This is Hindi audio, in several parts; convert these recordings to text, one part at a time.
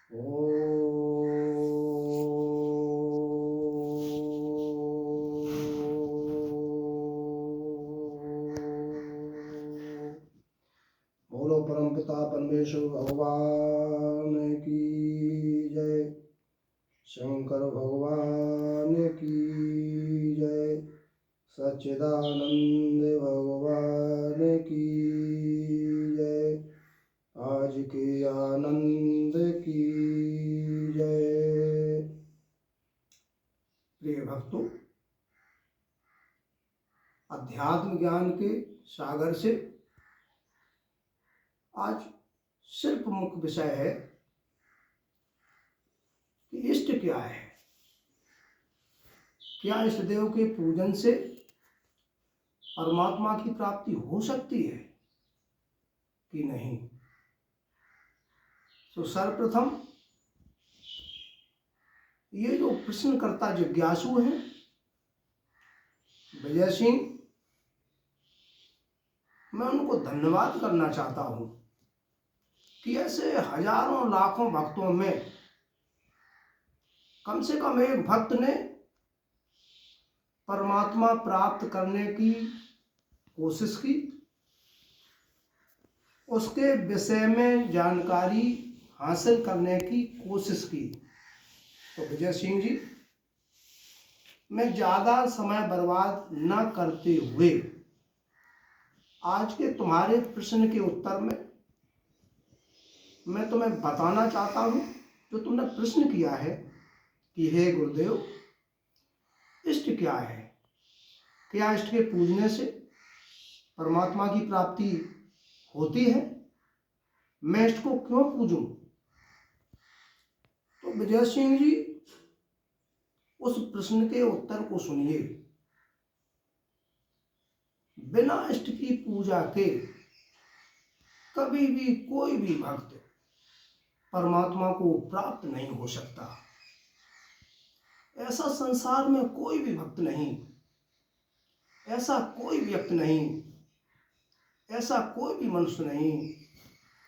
बोलो परम पिता परमेश्वर भगवान की जय। शंकर भगवान की जय। सच्चिदानंद भगवान की जय। आज के आनंद की जय। प्रिय भक्तों, अध्यात्म ज्ञान के सागर से आज सिर्फ मुख्य विषय है कि इष्ट क्या है। क्या इष्ट देव के पूजन से परमात्मा की प्राप्ति हो सकती है कि नहीं। तो सर्वप्रथम ये जो प्रश्नकर्ता जिज्ञासु हैं विजय सिंह, मैं उनको धन्यवाद करना चाहता हूं कि ऐसे हजारों लाखों भक्तों में कम से कम एक भक्त ने परमात्मा प्राप्त करने की कोशिश की, उसके विषय में जानकारी हासिल करने की कोशिश की। तो विजय सिंह जी, मैं ज़्यादा समय बर्बाद न करते हुए आज के तुम्हारे प्रश्न के उत्तर में मैं तुम्हें बताना चाहता हूँ जो तुमने प्रश्न किया है कि हे गुरुदेव, इष्ट क्या है। क्या इष्ट के पूजने से परमात्मा की प्राप्ति होती है। मैं इष्ट को क्यों पूजूं। तो विजय सिंह जी, उस प्रश्न के उत्तर को सुनिए। बिना इष्ट की पूजा के कभी भी कोई भी भक्त परमात्मा को प्राप्त नहीं हो सकता। ऐसा संसार में कोई भी भक्त नहीं, ऐसा कोई व्यक्ति नहीं, ऐसा कोई भी मनुष्य नहीं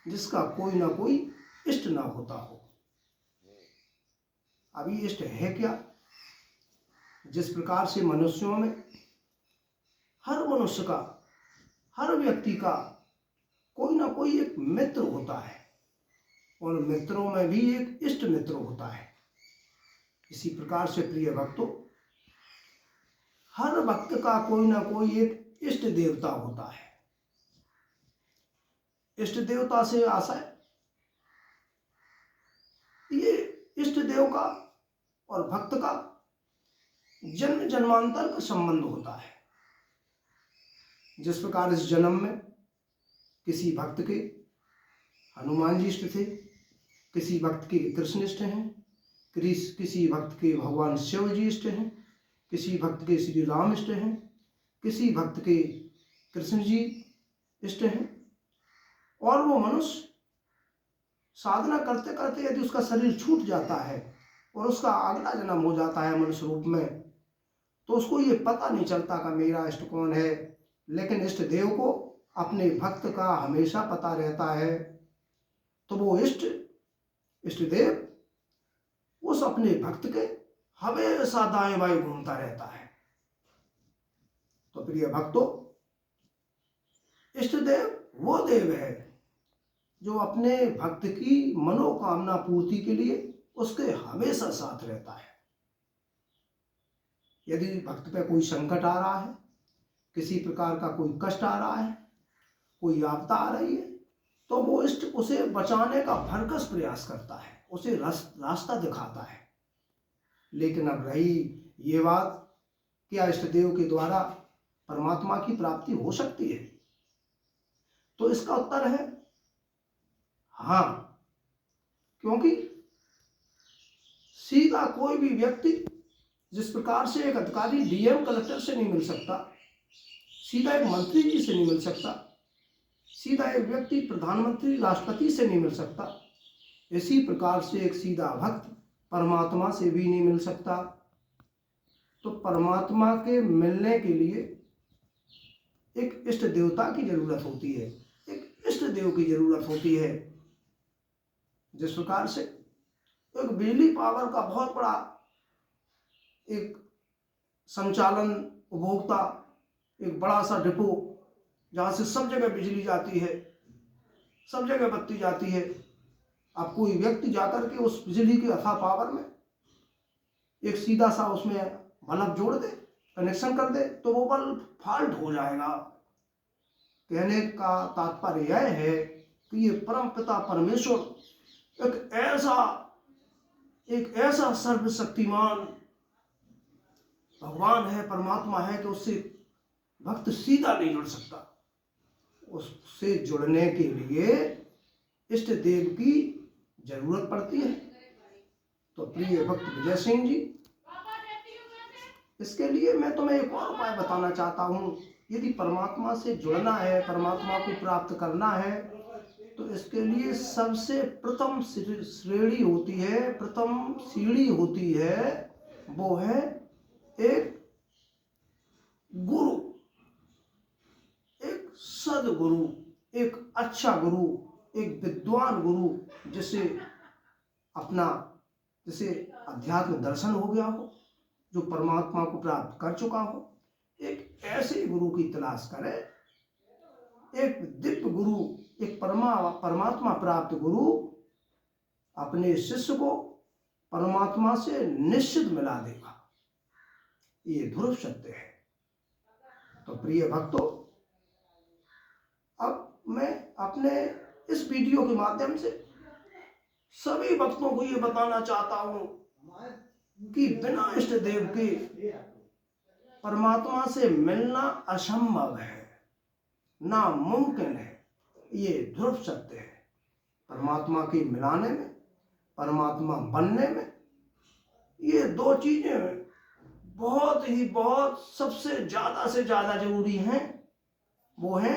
जिसका कोई ना कोई इष्ट ना होता हो। अभी इष्ट है क्या। जिस प्रकार से मनुष्यों में हर मनुष्य का, हर व्यक्ति का कोई ना कोई एक मित्र होता है और मित्रों में भी एक इष्ट मित्र होता है, इसी प्रकार से प्रिय भक्तों, हर भक्त का कोई ना कोई एक इष्ट देवता होता है। इष्ट देवता से आशय ये इष्ट देव का और भक्त का जन्म जन्मांतर का संबंध होता है। जिस प्रकार इस जन्म में किसी भक्त के हनुमान जी इष्ट थे, किसी भक्त के कृष्ण इष्ट हैं, किसी भक्त के भगवान शिव जी इष्ट हैं, किसी भक्त के श्री राम इष्ट हैं, किसी भक्त के कृष्ण जी इष्ट हैं। और वो मनुष्य साधना करते करते यदि उसका शरीर छूट जाता है और उसका अगला जन्म हो जाता है मनुष्य रूप में, तो उसको ये पता नहीं चलता कि मेरा इष्ट कौन है। लेकिन इष्ट देव को अपने भक्त का हमेशा पता रहता है। तो वो इष्ट देव उस अपने भक्त के हमेशा दाएं बाएं घूमता रहता है। तो प्रिय भक्तों, इष्ट देव वो देव है जो अपने भक्त की मनोकामना पूर्ति के लिए उसके हमेशा साथ रहता है। यदि भक्त पे कोई संकट आ रहा है, किसी प्रकार का कोई कष्ट आ रहा है, कोई आपदा आ रही है, तो वो इष्ट उसे बचाने का भरकस प्रयास करता है, उसे रास्ता दिखाता है। लेकिन अब रही ये बात, क्या इष्ट देव के द्वारा परमात्मा की प्राप्ति हो सकती है। तो इसका उत्तर है हाँ, क्योंकि सीधा कोई भी व्यक्ति, जिस प्रकार से एक अधिकारी डीएम कलेक्टर से नहीं मिल सकता, सीधा एक मंत्री जी से नहीं मिल सकता, सीधा एक व्यक्ति प्रधानमंत्री राष्ट्रपति से नहीं मिल सकता, इसी प्रकार से एक सीधा भक्त परमात्मा से भी नहीं मिल सकता। तो परमात्मा के मिलने के लिए एक इष्ट देवता की जरूरत होती है, एक इष्ट देव की जरूरत होती है। जिस प्रकार से एक बिजली पावर का बहुत बड़ा एक संचालन उपभोक्ता, एक बड़ा सा डिपो जहाँ से सब जगह बिजली जाती है, सब जगह बत्ती जाती है। अब कोई व्यक्ति जाकर के उस बिजली के अथाह पावर में एक सीधा सा उसमें बल्ब जोड़ दे, कनेक्शन कर दे, तो वो बल्ब फॉल्ट हो जाएगा। कहने का तात्पर्य यह है कि ये परम पिता परमेश्वर एक ऐसा सर्वशक्तिमान भगवान है, परमात्मा है कि उससे भक्त सीधा नहीं जुड़ सकता। उससे जुड़ने के लिए इष्ट देव की जरूरत पड़ती है। तो प्रिय भक्त विजय सिंह जी, इसके लिए मैं तुम्हें एक और उपाय बताना चाहता हूँ। यदि परमात्मा से जुड़ना है, परमात्मा को प्राप्त करना है, तो इसके लिए सबसे प्रथम श्रेणी होती है, प्रथम सीढ़ी होती है, वो है एक गुरु, एक सदगुरु, एक अच्छा गुरु, एक विद्वान गुरु, जिसे अध्यात्म दर्शन हो गया हो, जो परमात्मा को प्राप्त कर चुका हो। एक ऐसे गुरु की तलाश करें, एक दिव्य गुरु, एक परमात्मा प्राप्त गुरु अपने शिष्य को परमात्मा से निश्चित मिला देगा। ये ध्रुव सत्य है। तो प्रिय भक्तों, अब मैं अपने इस वीडियो के माध्यम से सभी भक्तों को ये बताना चाहता हूं कि बिना इष्ट देव के परमात्मा से मिलना असंभव है, नामुमकिन है। ये ध्रुव सत्य है। परमात्मा के मिलाने में, परमात्मा बनने में, ये दो चीजें बहुत सबसे ज्यादा से ज्यादा जरूरी हैं। वो है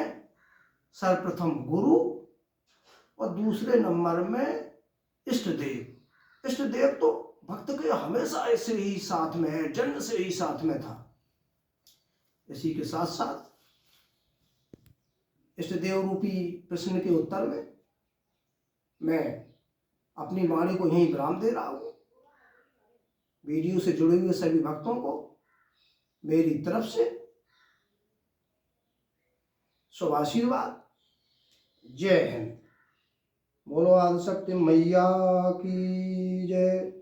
सर्वप्रथम गुरु और दूसरे नंबर में इष्ट देव। इष्ट देव तो भक्त के हमेशा ऐसे ही साथ में है, जन्म से ही साथ में था। इसी के साथ साथ इष्ट देव रूपी प्रश्न के उत्तर में मैं अपनी वाणी को यहीं विराम दे रहा हूं। वीडियो से जुड़े हुए सभी भक्तों को मेरी तरफ से शुभ आशीर्वाद। जय हिंद। बोलो आदिशक्ति मैया की जय।